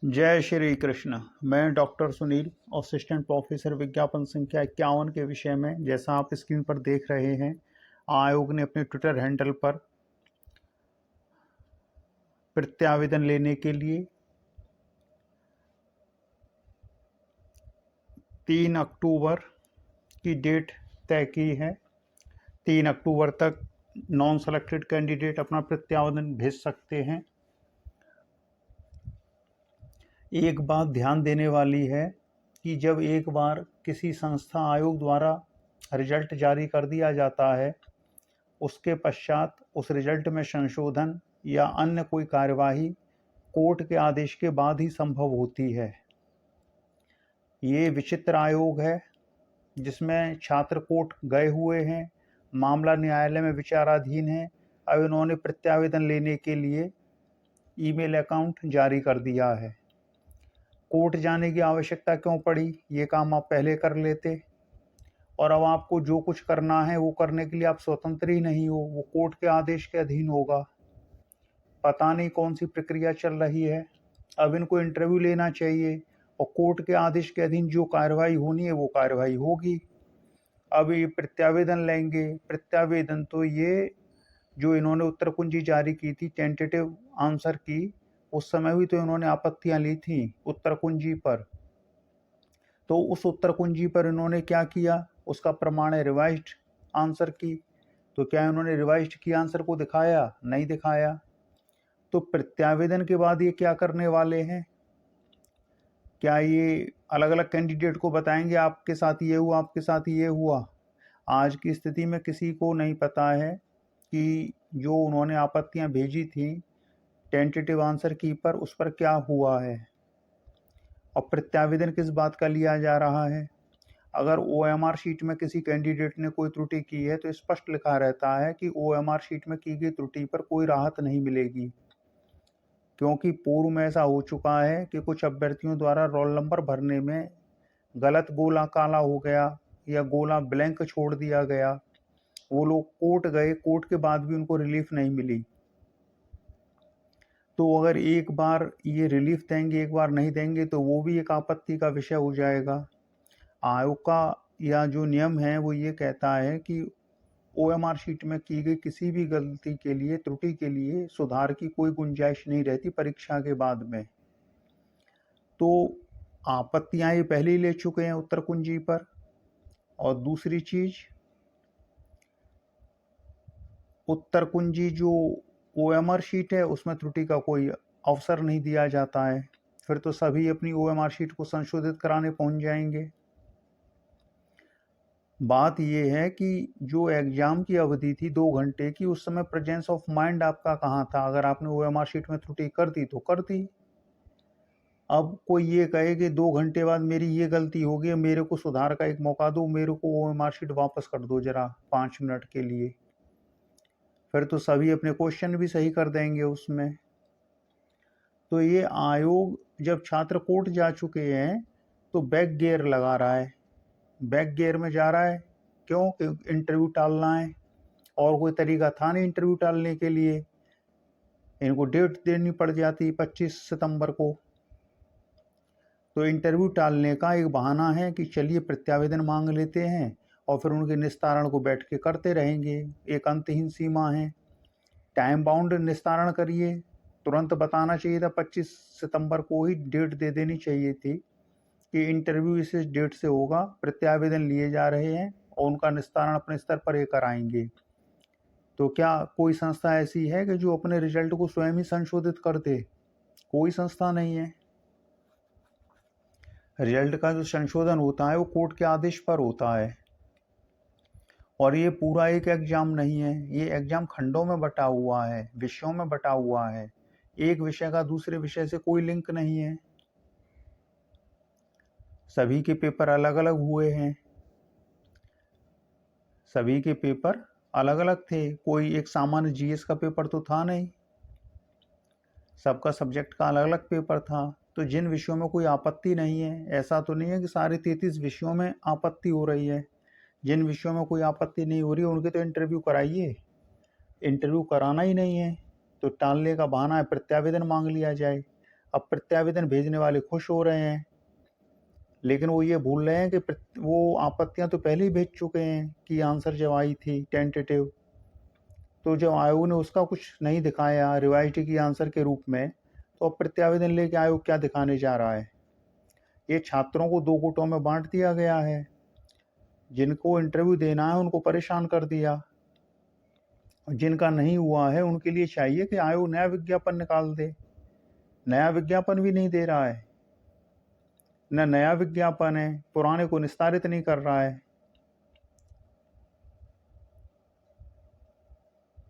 जय श्री कृष्ण। मैं doctor Sunil, assistant professor, विज्ञापन संख्या 51 के विषय में, जैसा आप स्क्रीन पर देख रहे हैं, आयोग ने अपने ट्विटर हैंडल पर प्रत्यावेदन लेने के लिए 3 अक्टूबर की डेट तय की है। 3 अक्टूबर तक नॉन सेलेक्टेड कैंडिडेट अपना प्रत्यावेदन भेज सकते हैं। एक बात ध्यान देने वाली है कि जब एक बार किसी संस्था आयोग द्वारा रिजल्ट जारी कर दिया जाता है, उसके पश्चात उस रिजल्ट में संशोधन या अन्य कोई कार्यवाही कोर्ट के आदेश के बाद ही संभव होती है। ये विचित्र आयोग है जिसमें छात्र कोर्ट गए हुए हैं, मामला न्यायालय में विचाराधीन है। अब इन्होंने प्रत्यावेदन लेने के लिए ईमेल अकाउंट जारी कर दिया है। कोर्ट जाने की आवश्यकता क्यों पड़ी? ये काम आप पहले कर लेते, और अब आपको जो कुछ करना है वो करने के लिए आप स्वतंत्र ही नहीं हो, वो कोर्ट के आदेश के अधीन होगा। पता नहीं कौन सी प्रक्रिया चल रही है। अब इनको इंटरव्यू लेना चाहिए और कोर्ट के आदेश के अधीन जो कार्रवाई होनी है वो कार्रवाई होगी। अब ये प्रत्यावेदन लेंगे। प्रत्यावेदन तो ये जो इन्होंने उत्तर कुंजी जारी की थी टेंटेटिव आंसर की, उस समय भी तो इन्होंने आपत्तियां ली थी उत्तर कुंजी पर। तो उस उत्तर कुंजी पर इन्होंने क्या किया, उसका प्रमाण है रिवाइज्ड आंसर की। तो क्या इन्होंने रिवाइज्ड की आंसर को दिखाया? नहीं दिखाया। तो प्रत्यावेदन के बाद ये क्या करने वाले हैं? क्या ये अलग अलग कैंडिडेट को बताएंगे आपके साथ ये हुआ, आपके साथ ये हुआ? आज की स्थिति में किसी को नहीं पता है कि जो उन्होंने आपत्तियां भेजी थी टेंटेटिव आंसर की पर, उस पर क्या हुआ है और प्रत्यावेदन किस बात का लिया जा रहा है। अगर ओएमआर शीट में किसी कैंडिडेट ने कोई त्रुटि की है तो स्पष्ट लिखा रहता है कि ओएमआर शीट में की गई त्रुटि पर कोई राहत नहीं मिलेगी, क्योंकि पूर्व में ऐसा हो चुका है कि कुछ अभ्यर्थियों द्वारा रोल नंबर भरने में गलत गोला काला हो गया या गोला ब्लैंक छोड़ दिया गया। वो लोग कोर्ट गए, कोर्ट के बाद भी उनको रिलीफ नहीं मिली। तो अगर एक बार ये रिलीफ देंगे, एक बार नहीं देंगे, तो वो भी एक आपत्ति का विषय हो जाएगा। आयोग का या जो नियम है वो ये कहता है कि ओएमआर शीट में की गई किसी भी गलती के लिए, त्रुटि के लिए सुधार की कोई गुंजाइश नहीं रहती परीक्षा के बाद में। तो आपत्तियां ये पहले ही ले चुके हैं उत्तर कुंजी पर। और दूसरी चीज, उत्तर कुंजी जो ओएमआर शीट है उसमें त्रुटि का कोई अवसर नहीं दिया जाता है। फिर तो सभी अपनी ओएमआर शीट को संशोधित कराने पहुंच जाएंगे। बात यह है कि जो एग्जाम की अवधि थी 2 घंटे की, उस समय प्रेजेंस ऑफ माइंड आपका कहाँ था? अगर आपने ओएमआर शीट में त्रुटि कर दी तो कर दी। अब कोई ये कहे कि 2 घंटे बाद मेरी ये गलती हो गई, मेरे को सुधार का एक मौका दो, मेरे को ओएमआर शीट वापस कर दो जरा 5 मिनट के लिए, फिर तो सभी अपने क्वेश्चन भी सही कर देंगे उसमें। तो ये आयोग जब छात्र कोर्ट जा चुके हैं तो बैक गियर लगा रहा है। बैक गियर में जा रहा है क्यों? कि इंटरव्यू टालना है, और कोई तरीका था नहीं इंटरव्यू टालने के लिए। इनको डेट देनी पड़ जाती 25 सितंबर को। तो इंटरव्यू टालने का एक बहाना है कि चलिए प्रत्यावेदन मांग लेते हैं और फिर उनके निस्तारण को बैठ के करते रहेंगे। एक अंतहीन सीमा है, टाइम बाउंड निस्तारण करिए। तुरंत बताना चाहिए था, 25 सितंबर को ही डेट दे देनी चाहिए थी कि इंटरव्यू इस डेट से होगा, प्रत्यावेदन लिए जा रहे हैं और उनका निस्तारण अपने स्तर पर ये कराएंगे। तो क्या कोई संस्था ऐसी है कि जो अपने रिजल्ट को स्वयं ही संशोधित कर दे? कोई संस्था नहीं है। रिजल्ट का जो संशोधन होता है वो कोर्ट के आदेश पर होता है। और ये पूरा एक एग्जाम नहीं है, ये एग्जाम खंडों में बटा हुआ है, विषयों में बटा हुआ है। एक विषय का दूसरे विषय से कोई लिंक नहीं है। सभी के पेपर अलग अलग हुए हैं, सभी के पेपर अलग अलग थे। कोई एक सामान्य जीएस का पेपर तो था नहीं, सबका सब्जेक्ट का अलग अलग पेपर था। तो जिन विषयों में कोई आपत्ति नहीं है, ऐसा तो नहीं है कि सारे 33 विषयों में आपत्ति हो रही है। जिन विषयों में कोई आपत्ति नहीं हो रही उनके तो इंटरव्यू कराइए। इंटरव्यू कराना ही नहीं है तो टालने का बहाना है प्रत्यावेदन मांग लिया जाए। अब प्रत्यावेदन भेजने वाले खुश हो रहे हैं, लेकिन वो ये भूल रहे हैं कि वो आपत्तियां तो पहले ही भेज चुके हैं कि आंसर जब आई थी टेंटेटिव, तो जब आयोग ने उसका कुछ नहीं दिखाया रिवाइज्ड की आंसर के रूप में, तो अब प्रत्यावेदन लेके आयोग क्या दिखाने जा रहा है। ये छात्रों को दो गुटों में बांट दिया गया है, जिनको इंटरव्यू देना है उनको परेशान कर दिया, और जिनका नहीं हुआ है उनके लिए चाहिए कि आयोग नया विज्ञापन निकाल दे। नया विज्ञापन भी नहीं दे रहा है, न नया विज्ञापन है, पुराने को निस्तारित नहीं कर रहा है।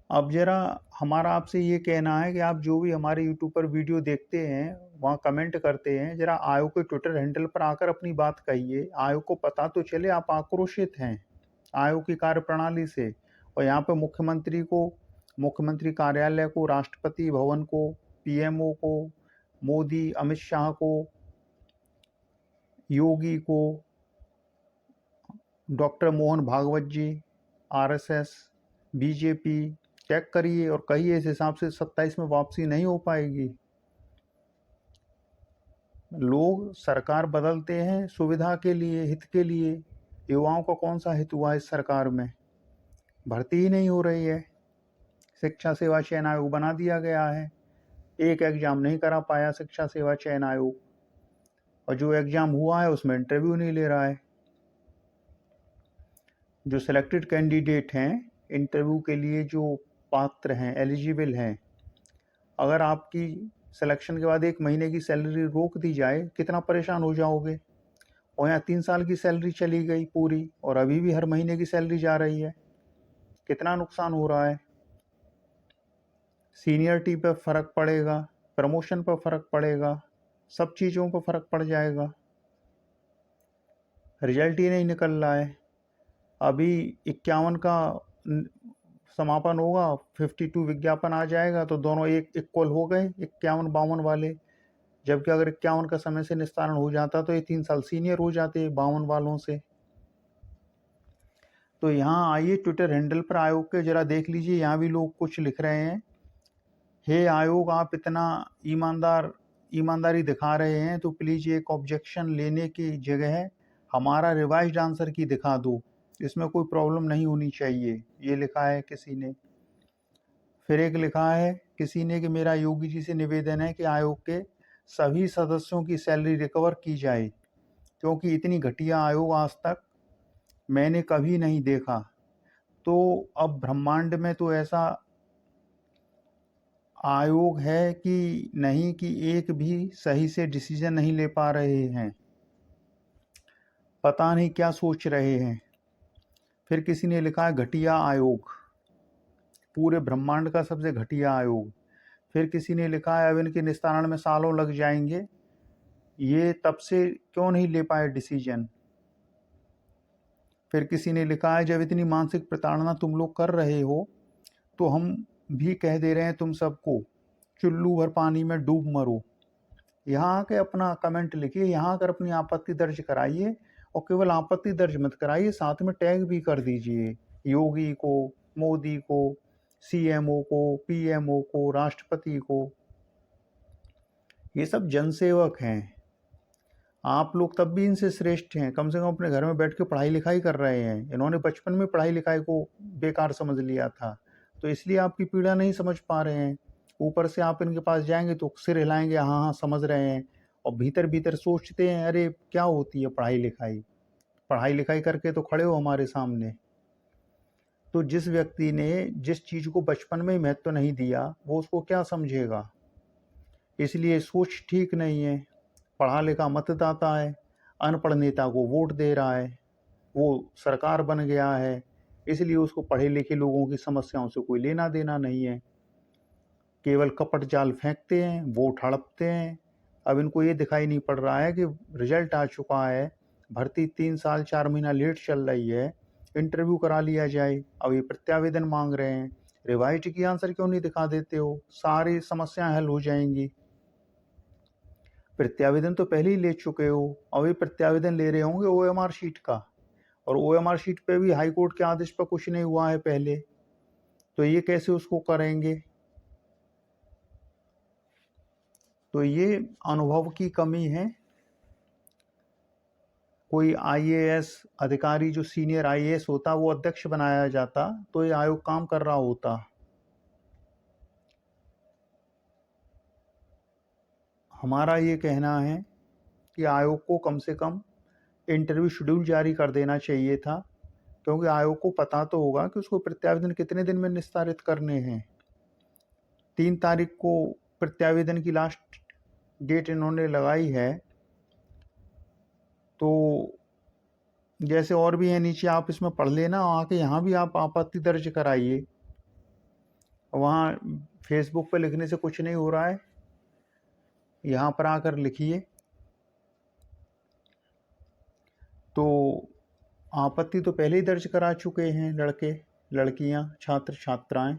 अब जरा हमारा आपसे ये कहना है कि आप जो भी हमारे यूट्यूब पर वीडियो देखते हैं, वहाँ कमेंट करते हैं, जरा आयोग के ट्विटर हैंडल पर आकर अपनी बात कहिए। आयोग को पता तो चले आप आक्रोशित हैं आयोग की कार्यप्रणाली से। और यहाँ पे मुख्यमंत्री को, मुख्यमंत्री कार्यालय को, राष्ट्रपति भवन को, पीएमओ को, मोदी, अमित शाह को, योगी को, डॉक्टर मोहन भागवत जी, आरएसएस, बीजेपी, चेक करिए और कहिए इस हिसाब से 27 में वापसी नहीं हो पाएगी। लोग सरकार बदलते हैं सुविधा के लिए, हित के लिए। युवाओं का कौन सा हित हुआ इस सरकार में? भर्ती ही नहीं हो रही है। शिक्षा सेवा चयन आयोग बना दिया गया है, एक एग्जाम नहीं करा पाया शिक्षा सेवा चयन आयोग, और जो एग्जाम हुआ है उसमें इंटरव्यू नहीं ले रहा है। जो सिलेक्टेड कैंडिडेट हैं इंटरव्यू के लिए, जो पात्र हैं, एलिजिबल हैं, अगर आपकी सिलेक्शन के बाद 1 महीने की सैलरी रोक दी जाए, कितना परेशान हो जाओगे। और यहाँ 3 साल की सैलरी चली गई पूरी, और अभी भी हर महीने की सैलरी जा रही है, कितना नुकसान हो रहा है। सीनियरिटी पर फर्क पड़ेगा, प्रमोशन पर फर्क पड़ेगा, सब चीज़ों पर फर्क पड़ जाएगा। रिजल्ट ही नहीं निकल रहा है। अभी 51 का समापन होगा, 52 विज्ञापन आ जाएगा, तो दोनों एक इक्वल हो गए, 51-52 वाले। जबकि अगर 51 का समय से निस्तारण हो जाता तो ये 3 साल सीनियर हो जाते 52 वालों से। तो यहाँ आइए ट्विटर हैंडल पर आयोग के जरा देख लीजिए, यहाँ भी लोग कुछ लिख रहे हैं। हे आयोग, आप इतना ईमानदारी दिखा रहे हैं तो प्लीज एक ऑब्जेक्शन लेने की जगह हमारा रिवाइज्ड आंसर की दिखा दो, इसमें कोई प्रॉब्लम नहीं होनी चाहिए, ये लिखा है किसी ने। फिर एक लिखा है किसी ने कि मेरा योगी जी से निवेदन है कि आयोग के सभी सदस्यों की सैलरी रिकवर की जाए, क्योंकि इतनी घटिया आयोग आज तक मैंने कभी नहीं देखा। तो अब ब्रह्मांड में तो ऐसा आयोग है कि नहीं कि एक भी सही से डिसीजन नहीं ले पा रहे हैं, पता नहीं क्या सोच रहे हैं। फिर किसी ने लिखा है घटिया आयोग, पूरे ब्रह्मांड का सबसे घटिया आयोग। फिर किसी ने लिखा है अब इनके निस्तारण में सालों लग जाएंगे, ये तब से क्यों नहीं ले पाए डिसीजन। फिर किसी ने लिखा है जब इतनी मानसिक प्रताड़ना तुम लोग कर रहे हो तो हम भी कह दे रहे हैं तुम सबको, चुल्लू भर पानी में डूब मरो। यहाँ आके अपना कमेंट लिखिए, यहाँ आकर अपनी आपत्ति दर्ज कराइए, और केवल आपत्ति दर्ज मत कराइए, साथ में टैग भी कर दीजिए योगी को, मोदी को, सीएमओ को, पीएमओ को, राष्ट्रपति को। ये सब जनसेवक हैं, आप लोग तब भी इनसे श्रेष्ठ हैं, कम से कम अपने घर में बैठ के पढ़ाई लिखाई कर रहे हैं। इन्होंने बचपन में पढ़ाई लिखाई को बेकार समझ लिया था, तो इसलिए आपकी पीड़ा नहीं समझ पा रहे हैं। ऊपर से आप इनके पास जाएंगे तो सिर हिलाएंगे, हाँ हाँ समझ रहे हैं, और भीतर भीतर सोचते हैं अरे क्या होती है पढ़ाई लिखाई, पढ़ाई लिखाई करके तो खड़े हो हमारे सामने। तो जिस व्यक्ति ने जिस चीज़ को बचपन में ही महत्व नहीं दिया, वो उसको क्या समझेगा। इसलिए सोच ठीक नहीं है। पढ़ा लिखा मतदाता है, अनपढ़ नेता को वोट दे रहा है, वो सरकार बन गया है, इसलिए उसको पढ़े लिखे लोगों की समस्याओं से कोई लेना देना नहीं है। केवल कपट जाल फेंकते हैं, वोट हड़पते हैं। अब इनको ये दिखाई नहीं पड़ रहा है कि रिजल्ट आ चुका है, भर्ती 3 साल 4 महीना लेट चल रही है, इंटरव्यू करा लिया जाए। अब ये प्रत्यावेदन मांग रहे हैं, रिवाइज्ड की आंसर क्यों नहीं दिखा देते हो, सारी समस्याएं हल हो जाएंगी। प्रत्यावेदन तो पहले ही ले चुके हो, अभी प्रत्यावेदन ले रहे होंगे ओएमआर शीट का, और ओएमआर शीट पे भी हाई कोर्ट के आदेश पर कुछ नहीं हुआ है पहले, तो ये कैसे उसको करेंगे। तो ये अनुभव की कमी है। कोई आईएएस अधिकारी जो सीनियर आईएएस होता वो अध्यक्ष बनाया जाता तो ये आयोग काम कर रहा होता। हमारा ये कहना है कि आयोग को कम से कम इंटरव्यू शेड्यूल जारी कर देना चाहिए था, क्योंकि आयोग को पता तो होगा कि उसको प्रत्यावेदन कितने दिन में निस्तारित करने हैं। 3 तारीख को प्रत्यावेदन की लास्ट डेट इन्होंने लगाई है। तो जैसे और भी है नीचे, आप इसमें पढ़ लेना, आके यहाँ भी आप आपत्ति दर्ज कराइए। वहाँ फेसबुक पे लिखने से कुछ नहीं हो रहा है, यहाँ पर आकर लिखिए। तो आपत्ति तो पहले ही दर्ज करा चुके हैं लड़के लड़कियाँ छात्र छात्राएं।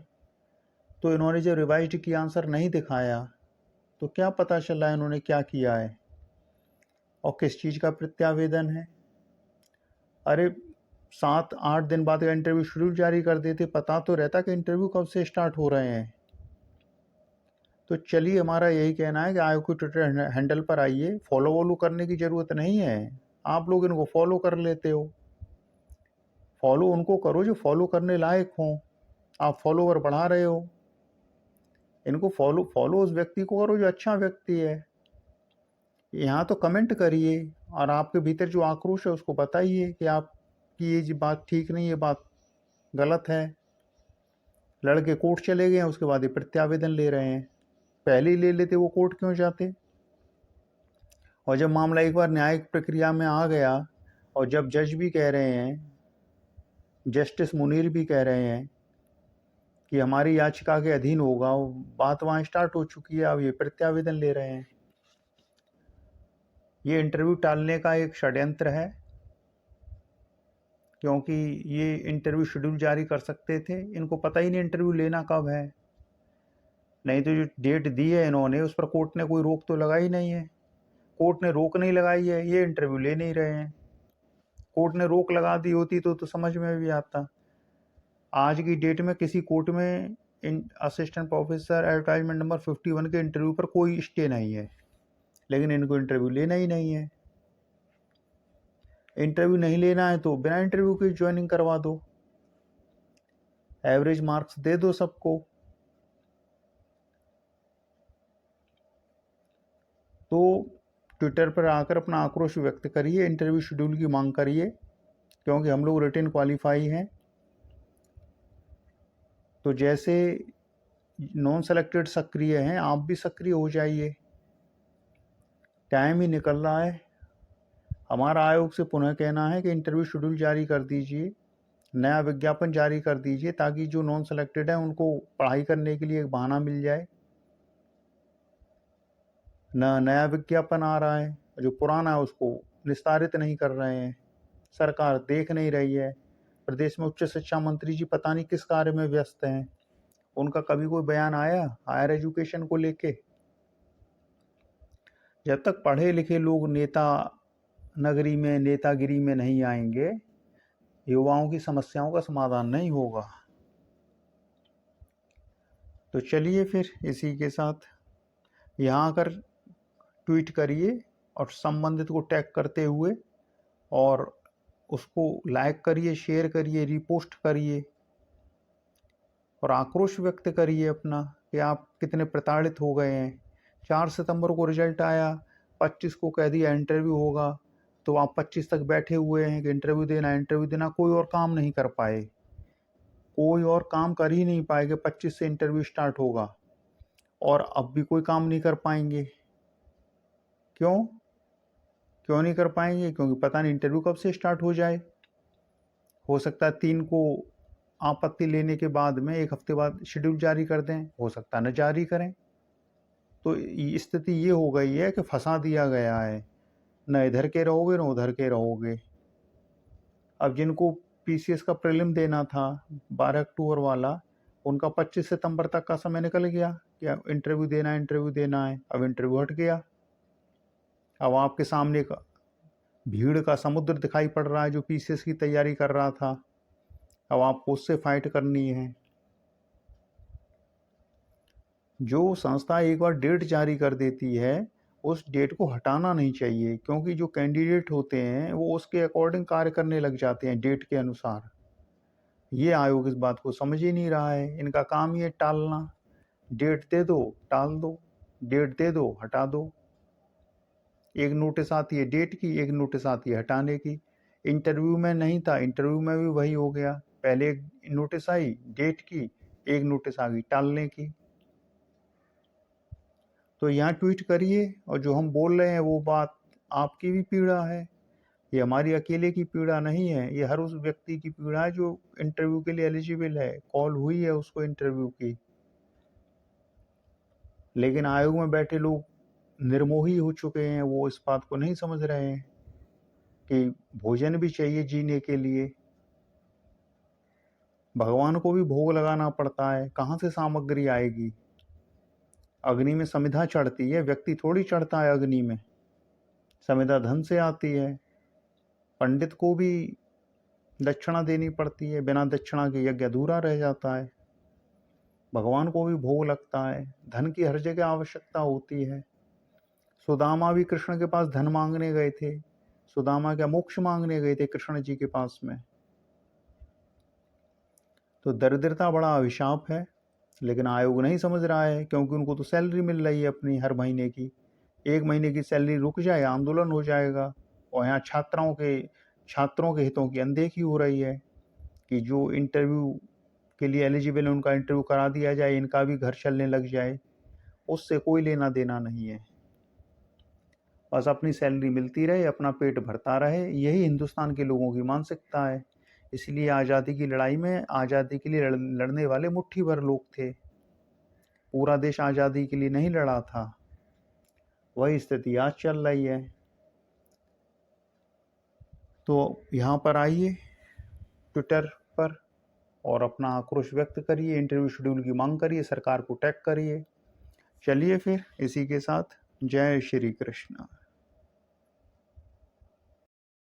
तो इन्होंने जब रिवाइज्ड की आंसर नहीं दिखाया तो क्या पता चला इन्होंने क्या किया है और किस चीज़ का प्रत्यावेदन है। अरे 7-8 दिन बाद का इंटरव्यू शेड्यूल जारी कर देते, पता तो रहता कि इंटरव्यू कब से स्टार्ट हो रहे हैं। तो चलिए, हमारा यही कहना है कि आयोग के ट्विटर हैंडल पर आइए, फॉलो वॉलो करने की ज़रूरत नहीं है। आप लोग इनको फॉलो कर लेते हो, फॉलो उनको करो जो फॉलो करने लायक हों। आप फॉलोवर बढ़ा रहे हो, इनको फॉलो उस व्यक्ति को करो जो अच्छा व्यक्ति है। यहाँ तो कमेंट करिए और आपके भीतर जो आक्रोश है उसको बताइए कि आपकी ये बात ठीक नहीं, ये बात गलत है। लड़के कोर्ट चले गए हैं, उसके बाद ये प्रत्यावेदन ले रहे हैं। पहले ही ले लेते वो कोर्ट क्यों जाते? और जब मामला एक बार न्यायिक प्रक्रिया में आ गया और जब जज भी कह रहे हैं, जस्टिस मुनीर भी कह रहे हैं कि हमारी याचिका के अधीन होगा, बात वहाँ स्टार्ट हो चुकी है, अब ये प्रत्यावेदन ले रहे हैं। ये इंटरव्यू टालने का एक षड्यंत्र है, क्योंकि ये इंटरव्यू शेड्यूल जारी कर सकते थे। इनको पता ही नहीं इंटरव्यू लेना कब है। नहीं तो जो डेट दी है इन्होंने उस पर कोर्ट ने कोई रोक तो लगाई नहीं है। कोर्ट ने रोक नहीं लगाई है, ये इंटरव्यू ले नहीं रहे हैं। कोर्ट ने रोक लगा दी होती तो समझ में भी आता। आज की डेट में किसी कोर्ट में असिस्टेंट प्रोफेसर एडवर्टाइजमेंट नंबर 51 के इंटरव्यू पर कोई स्टे नहीं है, लेकिन इनको इंटरव्यू लेना ही नहीं है। इंटरव्यू नहीं लेना है तो बिना इंटरव्यू की ज्वाइनिंग करवा दो, एवरेज मार्क्स दे दो सबको। तो ट्विटर पर आकर अपना आक्रोश व्यक्त करिए, इंटरव्यू शेड्यूल की मांग करिए, क्योंकि हम लोग रिटन क्वालिफाई हैं। तो जैसे नॉन सेलेक्टेड सक्रिय हैं, आप भी सक्रिय हो जाइए, टाइम ही निकल रहा है। हमारा आयोग से पुनः कहना है कि इंटरव्यू शेड्यूल जारी कर दीजिए, नया विज्ञापन जारी कर दीजिए, ताकि जो नॉन सेलेक्टेड है उनको पढ़ाई करने के लिए एक बहाना मिल जाए। नया विज्ञापन आ रहा है, जो पुराना है उसको निस्तारित नहीं कर रहे हैं, सरकार देख नहीं रही है। प्रदेश में उच्च शिक्षा मंत्री जी पता नहीं किस कार्य में व्यस्त हैं, उनका कभी कोई बयान आया हायर एजुकेशन को लेके? जब तक पढ़े लिखे लोग नेता नगरी में नेतागिरी में नहीं आएंगे, युवाओं की समस्याओं का समाधान नहीं होगा। तो चलिए फिर इसी के साथ यहाँ आकर ट्वीट करिए और संबंधित को टैग करते हुए और उसको लाइक करिए, शेयर करिए, रीपोस्ट करिए और आक्रोश व्यक्त करिए अपना कि आप कितने प्रताड़ित हो गए हैं। 4 सितंबर को रिजल्ट आया, 25 को कह दिया इंटरव्यू होगा, तो आप 25 तक बैठे हुए हैं कि इंटरव्यू देना, कोई और काम नहीं कर पाए, कोई और काम कर ही नहीं पाएंगे। 25 से इंटरव्यू स्टार्ट होगा और अब भी कोई काम नहीं कर पाएंगे। क्यों नहीं कर पाएंगे? क्योंकि पता नहीं इंटरव्यू कब से स्टार्ट हो जाए। हो सकता है 3 को आपत्ति लेने के बाद में 1 हफ्ते बाद शेड्यूल जारी कर दें, हो सकता है न जारी करें। तो स्थिति ये हो गई है कि फंसा दिया गया है, न इधर के रहोगे न उधर के रहोगे। अब जिनको पीसीएस का प्रीलिम देना था 12 अक्टूबर वाला, उनका 25 सितंबर तक का समय निकल गया कि इंटरव्यू देना है। अब इंटरव्यू हट गया, अब आपके सामने का भीड़ का समुद्र दिखाई पड़ रहा है जो पीसीएस की तैयारी कर रहा था। अब आपको उससे फाइट करनी है। जो संस्था एक बार डेट जारी कर देती है उस डेट को हटाना नहीं चाहिए, क्योंकि जो कैंडिडेट होते हैं वो उसके अकॉर्डिंग कार्य करने लग जाते हैं डेट के अनुसार। ये आयोग इस बात को समझ ही नहीं रहा है, इनका काम ही है टालना। डेट दे दो, टाल दो, डेट दे दो, हटा दो। एक नोटिस आती है डेट की, एक नोटिस आती है हटाने की। इंटरव्यू में नहीं था, इंटरव्यू में भी वही हो गया, पहले एक नोटिस आई डेट की, एक नोटिस आ गई टालने की। तो यहाँ ट्वीट करिए, और जो हम बोल रहे हैं वो बात आपकी भी पीड़ा है, ये हमारी अकेले की पीड़ा नहीं है, ये हर उस व्यक्ति की पीड़ा है जो इंटरव्यू के लिए एलिजिबल है, कॉल हुई है उसको इंटरव्यू की। लेकिन आयोग में बैठे लोग निर्मोही हो चुके हैं, वो इस बात को नहीं समझ रहे हैं कि भोजन भी चाहिए जीने के लिए, भगवान को भी भोग लगाना पड़ता है, कहाँ से सामग्री आएगी। अग्नि में समिधा चढ़ती है, व्यक्ति थोड़ी चढ़ता है अग्नि में, समिधा धन से आती है। पंडित को भी दक्षिणा देनी पड़ती है, बिना दक्षिणा के यज्ञ अधूरा रह जाता है। भगवान को भी भोग लगता है, धन की हर जगह आवश्यकता होती है। सुदामा भी कृष्ण के पास धन मांगने गए थे, सुदामा क्या मोक्ष मांगने गए थे कृष्ण जी के पास में। तो दरिद्रता बड़ा अभिशाप है, लेकिन आयोग नहीं समझ रहा है, क्योंकि उनको तो सैलरी मिल रही है अपनी हर महीने की। एक महीने की सैलरी रुक जाए आंदोलन हो जाएगा। और यहाँ छात्रों के हितों की अनदेखी हो रही है कि जो इंटरव्यू के लिए एलिजिबल है उनका इंटरव्यू करा दिया जाए, इनका भी घर चलने लग जाए, उससे कोई लेना देना नहीं है। बस अपनी सैलरी मिलती रहे, अपना पेट भरता रहे, यही हिंदुस्तान के लोगों की मानसिकता है। इसलिए आज़ादी की लड़ाई में आज़ादी के लिए लड़ने वाले मुट्ठी भर लोग थे, पूरा देश आज़ादी के लिए नहीं लड़ा था। वही स्थिति आज चल रही है। तो यहाँ पर आइए ट्विटर पर और अपना आक्रोश व्यक्त करिए, इंटरव्यू शेड्यूल की मांग करिए, सरकार को टैग करिए। चलिए फिर इसी के साथ जय श्री कृष्ण।